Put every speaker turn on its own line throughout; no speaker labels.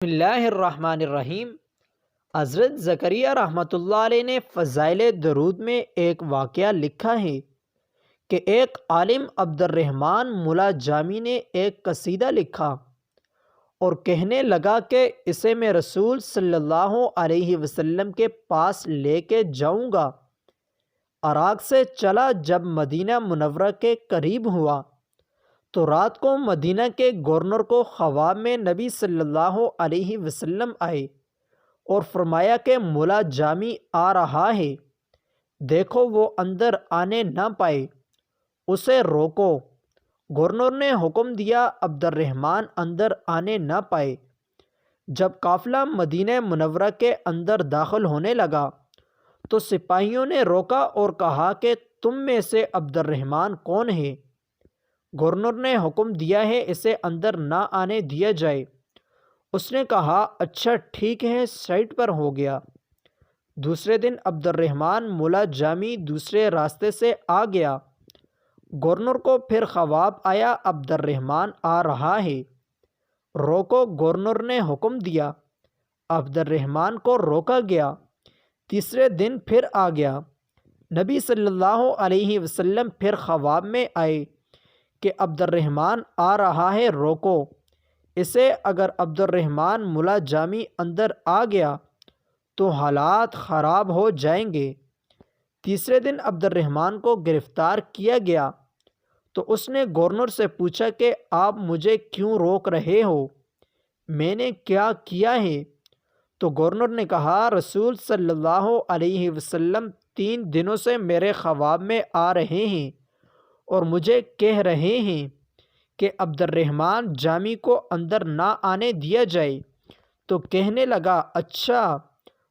بسم اللہ الرحمن الرحیم۔ حضرت زکریا رحمۃ اللہ علیہ نے فضائل درود میں ایک واقعہ لکھا ہے کہ ایک عالم عبد الرحمن ملا جامی نے ایک قصیدہ لکھا اور کہنے لگا کہ اسے میں رسول صلی اللہ علیہ وسلم کے پاس لے کے جاؤں گا۔ عراق سے چلا، جب مدینہ منورہ کے قریب ہوا تو رات کو مدینہ کے گورنر کو خواب میں نبی صلی اللہ علیہ وسلم آئے اور فرمایا کہ ملا جامی آ رہا ہے، دیکھو وہ اندر آنے نہ پائے، اسے روکو۔ گورنر نے حکم دیا، عبد الرحمن اندر آنے نہ پائے۔ جب قافلہ مدینہ منورہ کے اندر داخل ہونے لگا تو سپاہیوں نے روکا اور کہا کہ تم میں سے عبد الرحمن کون ہے؟ گورنر نے حکم دیا ہے اسے اندر نہ آنے دیا جائے۔ اس نے کہا اچھا ٹھیک ہے، سائٹ پر ہو گیا۔ دوسرے دن عبد الرحمن ملا جامی دوسرے راستے سے آ گیا۔ گورنر کو پھر خواب آیا، عبد الرحمن آ رہا ہے، روکو۔ گورنر نے حکم دیا، عبد الرحمن کو روکا گیا۔ تیسرے دن پھر آ گیا۔ نبی صلی اللہ علیہ وسلم پھر خواب میں آئے کہ عبد الرحمن آ رہا ہے، روکو اسے۔ اگر عبد الرحمن ملا جامی اندر آ گیا تو حالات خراب ہو جائیں گے۔ تیسرے دن عبد الرحمن کو گرفتار کیا گیا تو اس نے گورنر سے پوچھا کہ آپ مجھے کیوں روک رہے ہو؟ میں نے کیا کیا ہے؟ تو گورنر نے کہا رسول صلی اللہ علیہ وسلم 3 دنوں سے میرے خواب میں آ رہے ہیں اور مجھے کہہ رہے ہیں کہ عبد الرحمن جامی کو اندر نہ آنے دیا جائے۔ تو کہنے لگا اچھا،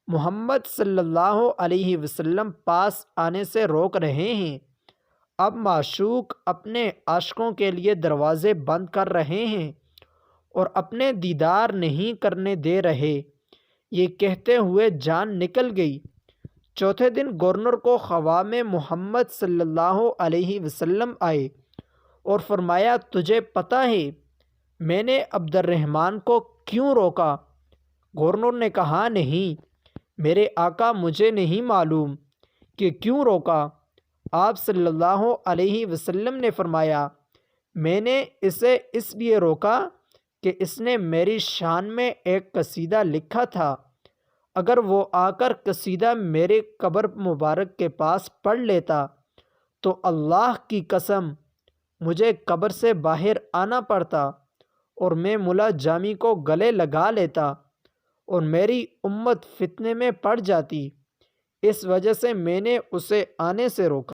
محمد صلی اللہ علیہ وسلم پاس آنے سے روک رہے ہیں۔ اب معشوق اپنے عاشقوں کے لیے دروازے بند کر رہے ہیں اور اپنے دیدار نہیں کرنے دے رہے۔ یہ کہتے ہوئے جان نکل گئی۔ چوتھے دن گورنر کو خواب میں محمد صلی اللہ علیہ وسلم آئے اور فرمایا تجھے پتہ ہے میں نے عبد الرحمن کو کیوں روکا؟ گورنر نے کہا نہیں، میرے آقا مجھے نہیں معلوم کہ کیوں روکا۔ آپ صلی اللہ علیہ وسلم نے فرمایا میں نے اسے اس لیے روکا کہ اس نے میری شان میں ایک قصیدہ لکھا تھا، اگر وہ آ کر قصیدہ میرے قبر مبارک کے پاس پڑھ لیتا تو اللہ کی قسم مجھے قبر سے باہر آنا پڑتا اور میں ملا جامی کو گلے لگا لیتا اور میری امت فتنے میں پڑ جاتی۔ اس وجہ سے میں نے اسے آنے سے روکا۔